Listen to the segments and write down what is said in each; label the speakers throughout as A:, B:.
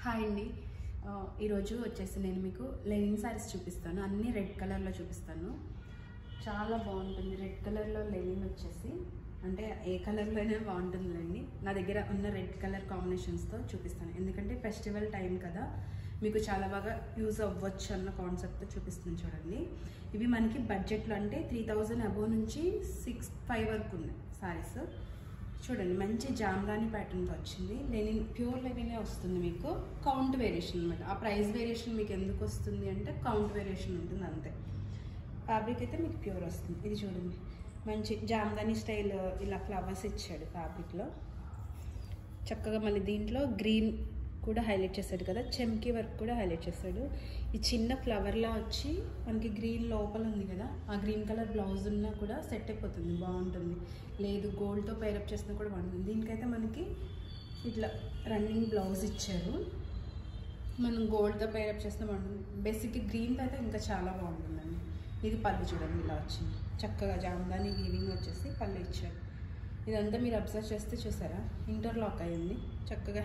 A: Hi అండి. ఈరోజు వచ్చేసి నేను మీకు లెనిన్ సారీస్ చూపిస్తాను. అన్నీ రెడ్ కలర్లో చూపిస్తాను. చాలా బాగుంటుంది. రెడ్ కలర్లో లెనిన్ వచ్చేసి అంటే ఏ కలర్లోనే బాగుంటుందండి. నా దగ్గర ఉన్న రెడ్ కలర్ కాంబినేషన్స్తో చూపిస్తాను. ఎందుకంటే ఫెస్టివల్ టైం కదా, మీకు చాలా బాగా యూజ్ అవ్వచ్చు అన్న కాన్సెప్ట్తో చూపిస్తాను. చూడండి, ఇవి మనకి బడ్జెట్లో అంటే 3000 అబోవ్ నుంచి 6,500 వరకు ఉన్నాయి సారీస్. చూడండి, మంచి జామ్దాని ప్యాటర్న్తో వచ్చింది. లెనిన్, ప్యూర్ లెనినే వస్తుంది. మీకు కౌంట్ వేరియేషన్ అనమాట. ఆ ప్రైస్ వేరియేషన్ మీకు ఎందుకు వస్తుంది అంటే కౌంట్ వేరియేషన్ ఉంటుంది అంతే. ఫ్యాబ్రిక్ అయితే మీకు ప్యూర్ వస్తుంది. ఇది చూడండి, మంచి జామ్దాని స్టైల్ ఇలా ఫ్లవర్స్ ఇచ్చాడు ఫ్యాబ్రిక్లో. చక్కగా మళ్ళీ దీంట్లో గ్రీన్ కూడా హైలైట్ చేశాడు కదా, చెమ్కీ వర్క్ కూడా హైలైట్ చేశాడు. ఈ చిన్న ఫ్లవర్లా వచ్చి మనకి గ్రీన్ లోపల ఉంది కదా, ఆ గ్రీన్ కలర్ బ్లౌజ్ ఉన్నా కూడా సెట్ అయిపోతుంది, బాగుంటుంది. లేదు గోల్డ్తో పేరప్ చేసినా కూడా బాగుంటుంది. దీనికైతే మనకి ఇట్లా రన్నింగ్ బ్లౌజ్ ఇచ్చారు. మనం గోల్డ్తో పేరప్ చేసినా బాగుంటుంది. బేసిక్గా గ్రీన్తో అయితే ఇంకా చాలా బాగుంటుందండి. ఇది పళ్ళు చూడండి, ఇలా వచ్చింది. చక్కగా జామ్దాని వీవింగ్ వచ్చేసి పళ్ళు ఇచ్చారు. ఇదంతా మీరు అబ్జర్వ్ చేస్తే చూసారా, ఇంటర్లాక్ అయ్యింది. చక్కగా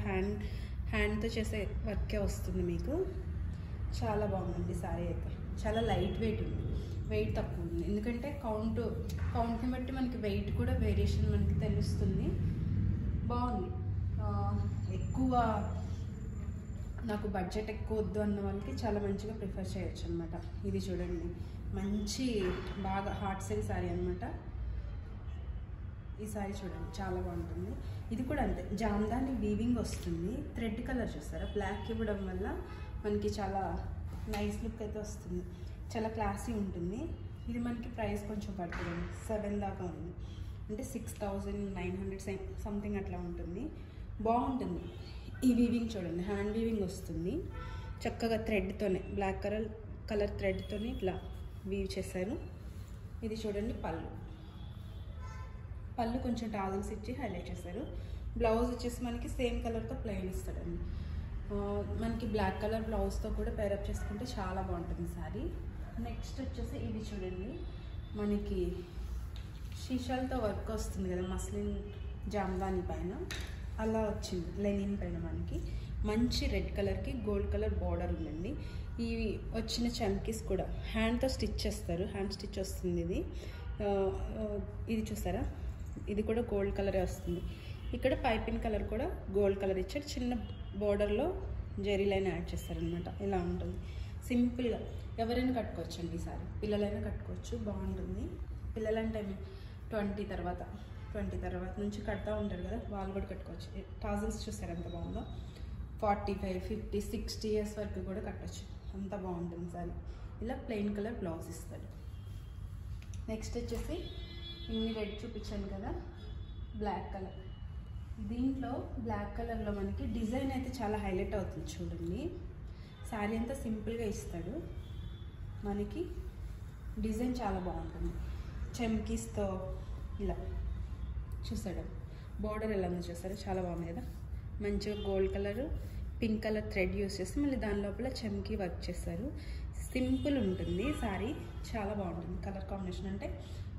A: హ్యాండ్తో చేసే వర్కే వస్తుంది మీకు. చాలా బాగుంది సారీ అయితే. చాలా లైట్ వెయిట్ ఉంది, వెయిట్ తక్కువ ఉంది. ఎందుకంటే కౌంట్ని బట్టి మనకి వెయిట్ కూడా వేరియేషన్ మనకి తెలుస్తుంది. బాగుంది. ఎక్కువ నాకు బడ్జెట్ ఎక్కువ వద్దు అన్న వాళ్ళకి చాలా మంచిగా ప్రిఫర్ చేయొచ్చు అనమాట. ఇది చూడండి, మంచి బాగా హార్ట్ సైజ్ శారీ అనమాట. ఈ సారీ చూడండి, చాలా బాగుంటుంది. ఇది కూడా అంతే, జామ్దాని వీవింగ్ వస్తుంది. థ్రెడ్ కలర్ చూస్తారా, బ్లాక్ ఇవ్వడం వల్ల మనకి చాలా నైస్ లుక్ అయితే వస్తుంది. చాలా క్లాసీ ఉంటుంది. ఇది మనకి ప్రైస్ కొంచెం పడుతుంది, 7 దాకా ఉంది. అంటే 6,900 సంథింగ్ అట్లా ఉంటుంది. బాగుంటుంది. ఈ వీవింగ్ చూడండి, హ్యాండ్ వీవింగ్ వస్తుంది. చక్కగా థ్రెడ్తోనే, బ్లాక్ కలర్ థ్రెడ్తోనే ఇట్లా వీవ్ చేశారు. ఇది చూడండి పళ్ళు కొంచెం టాజల్స్ ఇచ్చి హైలైట్ చేశారు. బ్లౌజ్ వచ్చేసి మనకి సేమ్ కలర్తో ప్లెయిన్ ఇస్తాడండి. మనకి బ్లాక్ కలర్ బ్లౌజ్తో కూడా పేరప్ చేసుకుంటే చాలా బాగుంటుంది సారీ. నెక్స్ట్ వచ్చేసి ఇది చూడండి, మనకి షీషాలతో వర్క్ వస్తుంది కదా, మస్లిన్ జామ్దాని పైన అలా వచ్చింది. లెనిన్ పైన మనకి మంచి రెడ్ కలర్కి గోల్డ్ కలర్ బార్డర్ ఉందండి. ఈ వచ్చిన చమ్కీస్ కూడా హ్యాండ్తో స్టిచ్ చేస్తారు. హ్యాండ్ స్టిచ్ వస్తుంది. ఇది చూసారా, ఇది కూడా గోల్డ్ కలరే వస్తుంది. ఇక్కడ పైపింగ్ కలర్ కూడా గోల్డ్ కలర్ ఇచ్చారు. చిన్న బోర్డర్లో జెరీ లైన్ యాడ్ చేస్తారనమాట. ఇలా ఉంటుంది. సింపుల్గా ఎవరైనా కట్టుకోవచ్చు అండి. ఈసారి పిల్లలైనా కట్టుకోవచ్చు, బాగుంటుంది. పిల్లలంటే 20 తర్వాత నుంచి కడతా ఉంటారు కదా, వాళ్ళు కూడా కట్టుకోవచ్చు. టాజల్స్ చూస్తారు ఎంత బాగుందో. 45, 50, 60 ఇయర్స్ వరకు కూడా కట్టచ్చు, అంత బాగుంటుంది సారీ. ఇలా ప్లెయిన్ కలర్ బ్లౌజ్ ఇస్తాడు. నెక్స్ట్ వచ్చేసి ఇన్ని రెడ్ చూపించాను కదా, బ్లాక్ కలర్. దీంట్లో బ్లాక్ కలర్లో మనకి డిజైన్ అయితే చాలా హైలైట్ అవుతుంది. చూడండి, శారీ అంతా సింపుల్గా ఇస్తాడు. మనకి డిజైన్ చాలా బాగుంటుంది. చెమ్కీస్తో ఇలా చూసాడు. బార్డర్ ఎలా ఉందో చూసారు, చాలా బాగుంది కదా. మంచిగా gold colour, pink colour thread use చేసి మళ్ళీ దాని లోపల చెమ్కీ వర్క్ చేస్తారు. సింపుల్ ఉంటుంది శారీ, చాలా బాగుంటుంది. కలర్ కాంబినేషన్ అంటే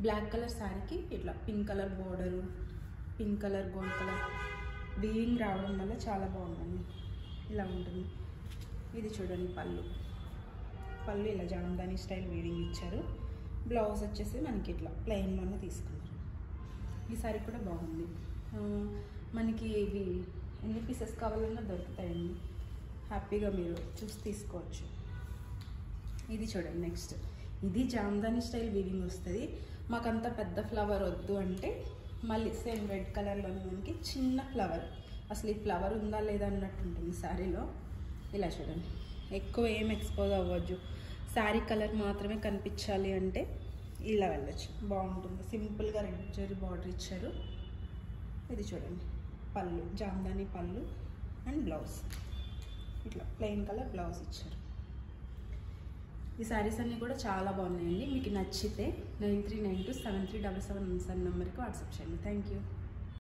A: బ్లాక్ కలర్ శారీకి ఇట్లా pink colour border, pink colour gold colour weaving రావడం వల్ల చాలా బాగుంటుంది. ఇలా ఉంటుంది. ఇది చూడండి పళ్ళు ఇలా జామ్దాని స్టైల్ వీవింగ్ ఇచ్చారు. బ్లౌజ్ వచ్చేసి మనకి ఇట్లా ప్లెయిన్లోనే తీసుకున్నారు. ఈ శారీ కూడా బాగుంది. మనకి ఇవి ఎన్ని పీసెస్ కావాలన్నా దొరుకుతాయండి. హ్యాపీగా మీరు చూసి తీసుకోవచ్చు. ఇది చూడండి, నెక్స్ట్ ఇది జామ్దాని స్టైల్ వీవింగ్ వస్తుంది. మాకంత పెద్ద ఫ్లవర్ వద్దు అంటే మళ్ళీ సేమ్ రెడ్ కలర్లోనే మనకి చిన్న ఫ్లవర్, అసలు ఈ ఫ్లవర్ ఉందా లేదా అన్నట్టు ఉంటుంది శారీలో. ఇలా చూడండి, ఎక్కువ ఏం ఎక్స్పోజ్ అవ్వద్దు, శారీ కలర్ మాత్రమే కనిపించాలి అంటే ఇలా వెళ్ళచ్చు, బాగుంటుంది. సింపుల్గా రెడ్ జరీ బార్డర్ ఇచ్చారు. ఇది చూడండి, పళ్ళు జామ్దాని పళ్ళు అండ్ బ్లౌజ్ ఇట్లా ప్లెయిన్ కలర్ బ్లౌజ్ ఇచ్చారు. ఈ శారీస్ అన్నీ కూడా చాలా బాగున్నాయండి. మీకు నచ్చితే 9392737777 నెంబర్కి వాట్సాప్ చేయండి. Thank you.